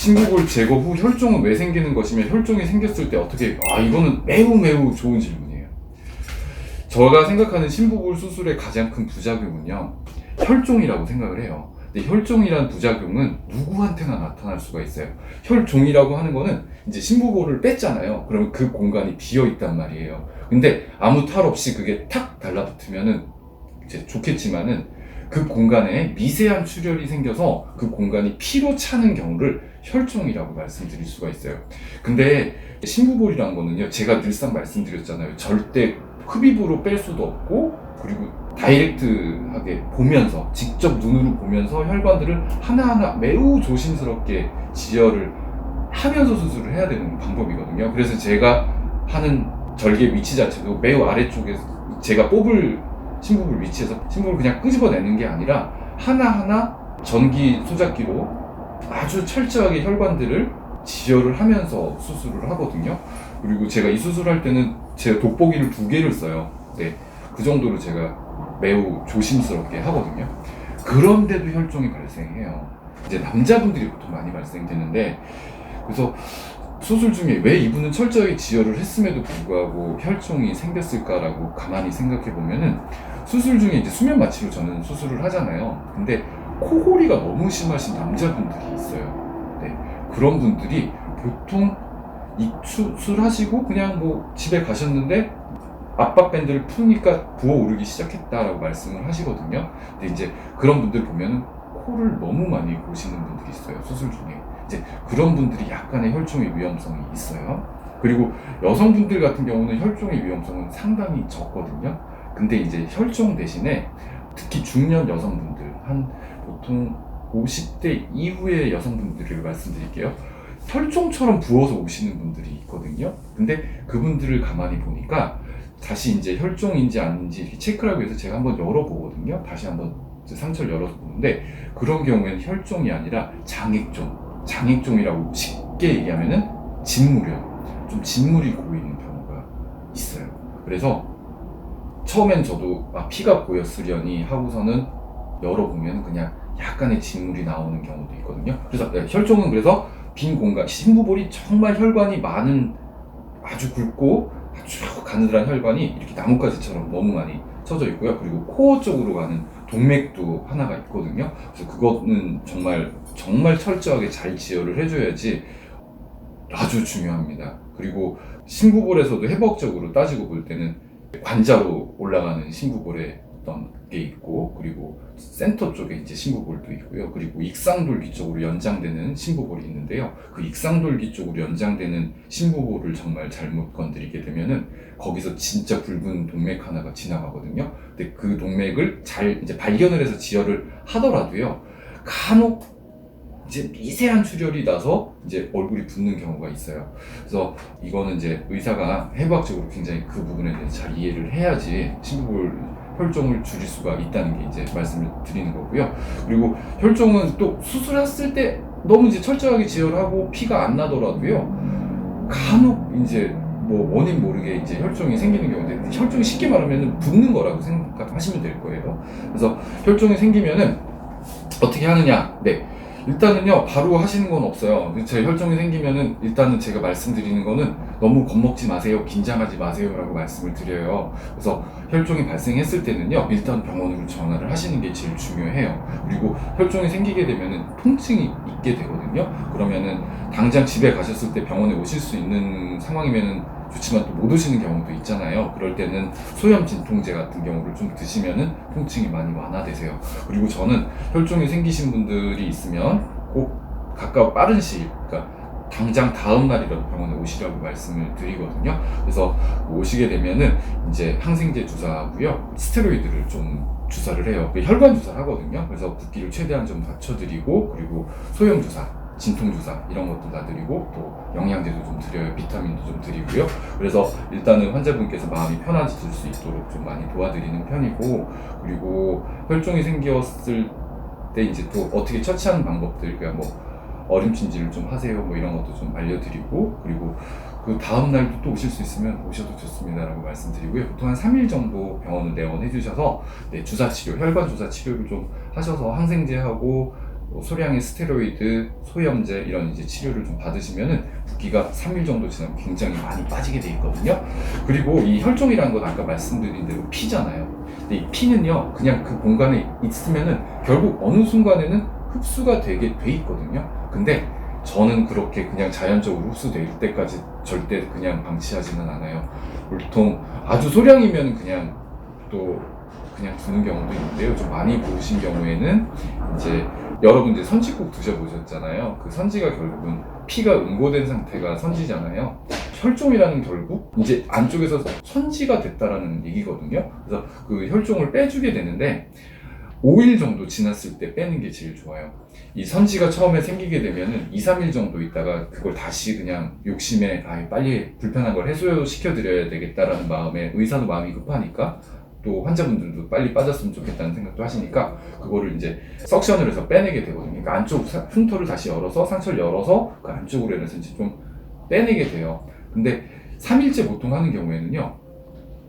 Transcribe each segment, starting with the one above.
심부볼 제거 후 혈종은 왜 생기는 것이며 혈종이 생겼을 때 어떻게, 이거는 매우 좋은 질문이에요. 제가 생각하는 심부볼 수술의 가장 큰 부작용은요, 혈종이라고 생각을 해요. 근데 혈종이란 부작용은 누구한테나 나타날 수가 있어요. 혈종이라고 하는 거는 이제 심부볼을 뺐잖아요. 그러면 그 공간이 비어 있단 말이에요. 근데 아무 탈 없이 그게 탁 달라붙으면은 이제 좋겠지만은 그 공간에 미세한 출혈이 생겨서 그 공간이 피로 차는 경우를 혈종이라고 말씀드릴 수가 있어요. 근데 심부볼이란 거는요, 제가 늘상 말씀드렸잖아요. 절대 흡입으로 뺄 수도 없고, 그리고 다이렉트하게 보면서, 직접 눈으로 보면서 혈관들을 하나하나 매우 조심스럽게 지혈을 하면서 수술을 해야 되는 방법이거든요. 그래서 제가 하는 절개 위치 자체도 매우 아래쪽에 제가 뽑을 심부볼 위치에서 심부볼을 그냥 끄집어내는 게 아니라 하나하나 전기 소작기로 아주 철저하게 혈관들을 지혈을 하면서 수술을 하거든요. 그리고 제가 이 수술할 때는 제 돋보기를 2개를 써요. 네, 그 정도로 제가 매우 조심스럽게 하거든요. 그런데도 혈종이 발생해요. 이제 남자분들이 보통 많이 발생되는데, 그래서 수술 중에 왜 이분은 철저하게 지혈을 했음에도 불구하고 혈종이 생겼을까라고 가만히 생각해 보면은, 수술 중에 이제 수면 마취로 저는 수술을 하잖아요. 근데 코골이가 너무 심하신 남자분들이 있어요. 네, 그런 분들이 보통 수술하시고 그냥 뭐 집에 가셨는데 압박밴드를 푸니까 부어오르기 시작했다라고 말씀을 하시거든요. 근데 이제 그런 분들 보면은 코를 너무 많이 고시는 분들이 있어요, 수술 중에. 이제 그런 분들이 약간의 혈종의 위험성이 있어요. 그리고 여성분들 같은 경우는 혈종의 위험성은 상당히 적거든요. 근데 이제 혈종 대신에 특히 중년 여성분들, 한 보통 50대 이후의 여성분들을 말씀드릴게요. 혈종처럼 부어서 오시는 분들이 있거든요. 근데 그분들을 가만히 보니까 다시 이제 혈종인지 아닌지 이렇게 체크를 하기 위해서 제가 한번 열어보거든요. 다시 한번 상처를 열어서 보는데, 그런 경우에는 혈종이 아니라 장액종이라고 쉽게 얘기하면은 진물이에요. 좀 진물이 고이는 경우가 있어요. 그래서 처음엔 저도 피가 고였으려니 하고서는 열어보면 그냥 약간의 진물이 나오는 경우도 있거든요. 그래서 혈종은 그래서 빈 공간, 심부볼이 정말 혈관이 많은, 아주 굵고 아주 가느다란 혈관이 이렇게 나뭇가지처럼 너무 많이 쳐져 있고요. 그리고 코어 쪽으로 가는 동맥도 하나가 있거든요. 그래서 그거는 정말 철저하게 잘 지혈을 해줘야지 아주 중요합니다. 그리고 심부볼에서도 해부학적으로 따지고 볼 때는 관자로 올라가는 심부볼에 어떤 게 있고, 그리고 센터 쪽에 이제 심부볼도 있고요. 그리고 익상돌기 쪽으로 연장되는 심부볼이 있는데요. 그 익상돌기 쪽으로 연장되는 심부볼을 정말 잘못 건드리게 되면은 거기서 진짜 굵은 동맥 하나가 지나가거든요. 근데 그 동맥을 잘 이제 발견을 해서 지혈을 하더라도요, 간혹 이제 미세한 출혈이 나서 이제 얼굴이 붓는 경우가 있어요. 그래서 이거는 이제 의사가 해부학적으로 굉장히 그 부분에 대해서 잘 이해를 해야지 심부볼 혈종을 줄일 수가 있다는 게 이제 말씀을 드리는 거고요. 그리고 혈종은 또 수술했을 때 너무 이제 철저하게 지혈하고 피가 안 나더라도요, 간혹 이제 뭐 원인 모르게 이제 혈종이 생기는 경우인데, 혈종이 쉽게 말하면 붓는 거라고 생각하시면 될 거예요. 그래서 혈종이 생기면은 어떻게 하느냐? 네, 일단은요, 바로 하시는 건 없어요. 제 혈종이 생기면은 일단은 제가 말씀드리는 거는 너무 겁먹지 마세요, 긴장하지 마세요 라고 말씀을 드려요. 그래서 혈종이 발생했을 때는요, 일단 병원으로 전화를 하시는 게 제일 중요해요. 그리고 혈종이 생기게 되면은 통증이 있게 되거든요. 그러면은 당장 집에 가셨을 때 병원에 오실 수 있는 상황이면은 좋지만 또 못 오시는 경우도 있잖아요. 그럴 때는 소염 진통제 같은 경우를 좀 드시면은 통증이 많이 완화되세요. 그리고 저는 혈종이 생기신 분들이 있으면 꼭 빠른 시일, 그러니까 당장 다음 날이라도 병원에 오시라고 말씀을 드리거든요. 그래서 오시게 되면은 이제 항생제 주사하고요, 스테로이드를 좀 주사를 해요. 혈관 주사를 하거든요. 그래서 붓기를 최대한 좀 받쳐드리고, 그리고 소염 주사, 진통주사 이런 것도 다 드리고, 또 영양제도 좀 드려요. 비타민도 좀 드리고요. 그래서 일단은 환자분께서 마음이 편해질 수 있도록 좀 많이 도와드리는 편이고, 그리고 혈종이 생겼을 때 이제 또 어떻게 처치하는 방법들, 그러니까 뭐 얼음찜질을 좀 하세요, 뭐 이런 것도 좀 알려드리고, 그리고 그 다음 날도 또 오실 수 있으면 오셔도 좋습니다라고 말씀드리고요. 보통 한 3일 정도 병원을 내원해 주셔서 주사 치료, 혈관 주사 치료를 좀 하셔서 항생제하고 뭐 소량의 스테로이드, 소염제 이런 이제 치료를 좀 받으시면은 붓기가 3일 정도 지나면 굉장히 많이 빠지게 돼 있거든요. 그리고 이 혈종이라는 건 아까 말씀드린 대로 피잖아요. 근데 이 피는요, 그냥 그 공간에 있으면은 결국 어느 순간에는 흡수가 되게 돼 있거든요. 근데 저는 그렇게 그냥 자연적으로 흡수될 때까지 절대 그냥 방치하지는 않아요. 보통 아주 소량이면 그냥 또 그냥 두는 경우도 있는데요. 좀 많이 부으신 경우에는 이제 여러분 이제 선지국 드셔보셨잖아요. 그 선지가 결국은 피가 응고된 상태가 선지잖아요. 혈종이라는 결국 이제 안쪽에서 선지가 됐다라는 얘기거든요. 그래서 그 혈종을 빼주게 되는데 5일 정도 지났을 때 빼는 게 제일 좋아요. 이 선지가 처음에 생기게 되면은 2, 3일 정도 있다가 그걸 다시 그냥 욕심에 빨리 불편한 걸 해소시켜 드려야 되겠다라는 마음에, 의사도 마음이 급하니까 또 환자분들도 빨리 빠졌으면 좋겠다는 생각도 하시니까 그거를 이제 석션을 해서 빼내게 되거든요. 그러니까 안쪽 흉터를 다시 열어서, 상처를 열어서 그 안쪽으로 해서 이제 좀 빼내게 돼요. 근데 3일째 보통 하는 경우에는요,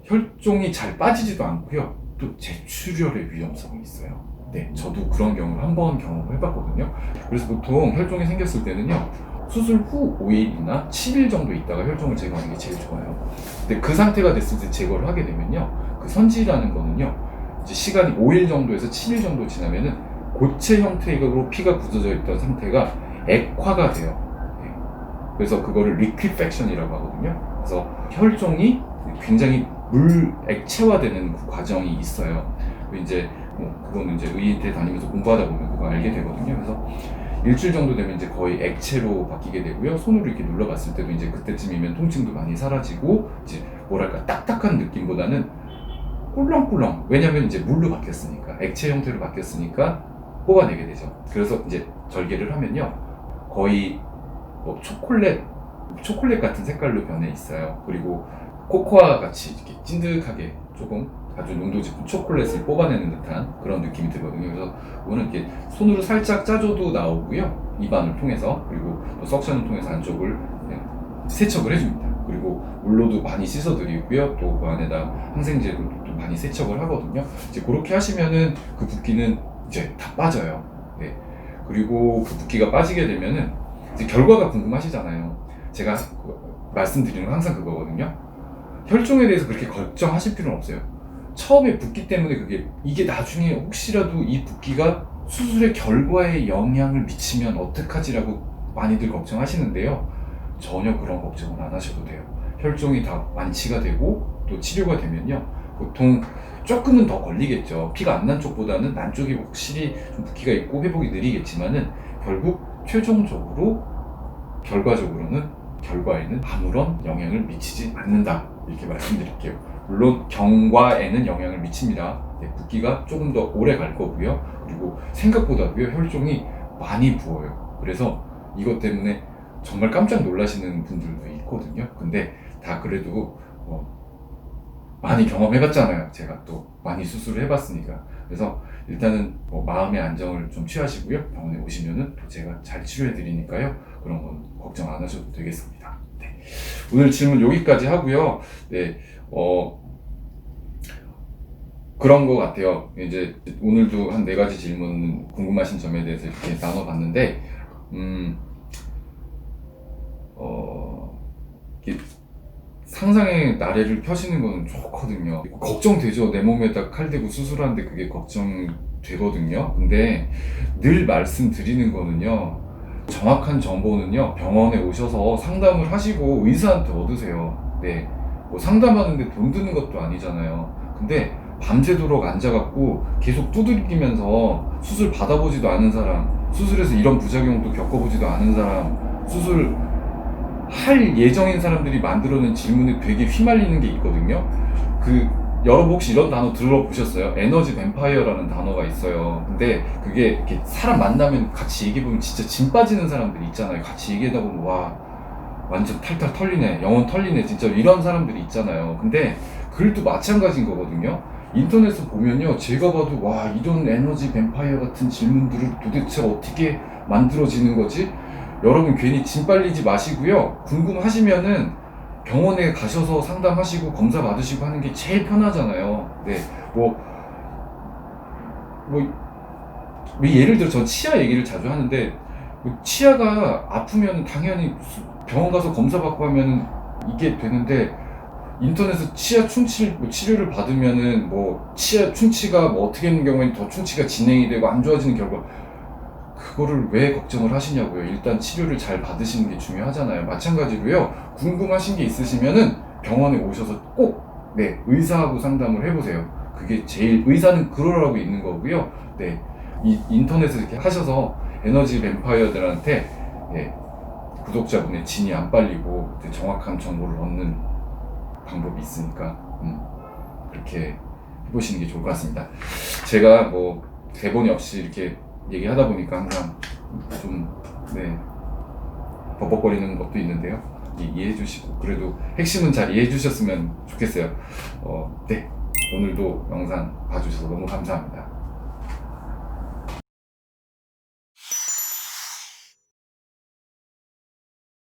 혈종이 잘 빠지지도 않고요, 또 재출혈의 위험성이 있어요. 네, 저도 그런 경우를 한번 경험해봤거든요. 그래서 보통 혈종이 생겼을 때는요, 수술 후 5일이나 7일 정도 있다가 혈종을 제거하는 게 제일 좋아요. 근데 그 상태가 됐을 때 제거를 하게 되면요, 그 선지라는 거는요, 이제 시간이 5일 정도에서 7일 정도 지나면은 고체 형태로 피가 굳어져 있던 상태가 액화가 돼요. 네. 그래서 그거를 리퀴팩션이라고 하거든요. 그래서 혈종이 굉장히 액체화되는 그 과정이 있어요. 이제 그거는 이제 의대 다니면서 공부하다 보면 그거 알게 되거든요. 그래서 일주일 정도 되면 이제 거의 액체로 바뀌게 되고요. 손으로 이렇게 눌러봤을 때도 이제 그때쯤이면 통증도 많이 사라지고, 이제 뭐랄까 딱딱한 느낌보다는 꿀렁꿀렁. 왜냐면 이제 물로 바뀌었으니까, 액체 형태로 바뀌었으니까 뽑아내게 되죠. 그래서 이제 절개를 하면요, 거의 뭐 초콜릿 같은 색깔로 변해 있어요. 그리고 코코아 같이 이렇게 찐득하게 조금 아주 농도 짙은 초콜릿을 뽑아내는 듯한 그런 느낌이 들거든요. 그래서 그거는 이렇게 손으로 살짝 짜줘도 나오고요, 입안을 통해서. 그리고 또 석션을 통해서 안쪽을 세척을 해줍니다. 그리고 물로도 많이 씻어드리고요, 또 그 안에다 항생제로 또 많이 세척을 하거든요. 이제 그렇게 하시면은 그 붓기는 이제 다 빠져요. 네. 그리고 그 붓기가 빠지게 되면은 이제 결과가 궁금하시잖아요. 제가 말씀드리는 건 항상 그거거든요. 혈종에 대해서 그렇게 걱정하실 필요는 없어요. 처음에 붓기 때문에 이게 나중에 혹시라도 이 붓기가 수술의 결과에 영향을 미치면 어떡하지라고 많이들 걱정하시는데요. 전혀 그런 걱정은 안 하셔도 돼요. 혈종이 다 완치가 되고 또 치료가 되면요, 보통 조금은 더 걸리겠죠. 피가 안 난 쪽보다는 난 쪽이 확실히 좀 붓기가 있고 회복이 느리겠지만은 결국 최종적으로 결과에는 아무런 영향을 미치지 않는다, 이렇게 말씀드릴게요. 물론 경과에는 영향을 미칩니다. 네, 붓기가 조금 더 오래 갈 거고요. 그리고 생각보다도요, 혈종이 많이 부어요. 그래서 이것 때문에 정말 깜짝 놀라시는 분들도 있거든요. 근데 다 그래도 많이 경험해봤잖아요. 제가 또 많이 수술을 해봤으니까. 그래서 일단은 마음의 안정을 좀 취하시고요, 병원에 오시면은 또 제가 잘 치료해드리니까요, 그런 건 걱정 안 하셔도 되겠습니다. 네. 오늘 질문 여기까지 하고요. 네, 그런 것 같아요. 이제 오늘도 한 4가지 질문 궁금하신 점에 대해서 이렇게 나눠봤는데, 이렇게 상상의 나래를 펴시는 거는 좋거든요. 걱정되죠. 내 몸에다 칼 대고 수술하는데 그게 걱정되거든요. 근데 늘 말씀드리는 거는요, 정확한 정보는요, 병원에 오셔서 상담을 하시고 의사한테 얻으세요. 네, 뭐 상담하는데 돈 드는 것도 아니잖아요. 근데 밤새도록 앉아갖고 계속 두들기면서 수술 받아보지도 않은 사람, 수술에서 이런 부작용도 겪어보지도 않은 사람, 수술 할 예정인 사람들이 만들어낸 질문에 되게 휘말리는 게 있거든요. 여러분 혹시 이런 단어 들어보셨어요? 에너지 뱀파이어라는 단어가 있어요. 근데 그게 이렇게 사람 만나면 같이 얘기해보면 진짜 진 빠지는 사람들이 있잖아요. 같이 얘기하다 보면 와, 완전 탈탈 털리네, 영혼 털리네, 진짜 이런 사람들이 있잖아요. 근데 글도 마찬가지인 거거든요. 인터넷에서 보면요, 제가 봐도 와, 이런 에너지 뱀파이어 같은 질문들을 도대체 어떻게 만들어지는 거지? 여러분 괜히 진 빨리지 마시고요. 궁금하시면은 병원에 가셔서 상담하시고 검사 받으시고 하는 게 제일 편하잖아요. 네, 예를 들어 저 치아 얘기를 자주 하는데 치아가 아프면 당연히 병원 가서 검사 받고 하면 이게 되는데 인터넷에서 치아 충치 치료를 받으면은 뭐 치아 충치가 뭐 어떻게 있는 경우에는 더 충치가 진행이 되고 안 좋아지는 결과 그거를 왜 걱정을 하시냐고요. 일단 치료를 잘 받으시는 게 중요하잖아요. 마찬가지로요. 궁금하신 게 있으시면은 병원에 오셔서 꼭 의사하고 상담을 해보세요. 그게 제일 의사는 그러라고 있는 거고요. 네, 이 인터넷에서 이렇게 하셔서 에너지 뱀파이어들한테 구독자분의 진이 안 빨리고 정확한 정보를 얻는 방법이 있으니까 그렇게 해보시는 게 좋을 것 같습니다. 제가 뭐 대본이 없이 이렇게 얘기하다 보니까 항상 좀 버벅거리는 것도 있는데요. 이해해 주시고 그래도 핵심은 잘 이해해 주셨으면 좋겠어요. 네, 오늘도 영상 봐주셔서 너무 감사합니다.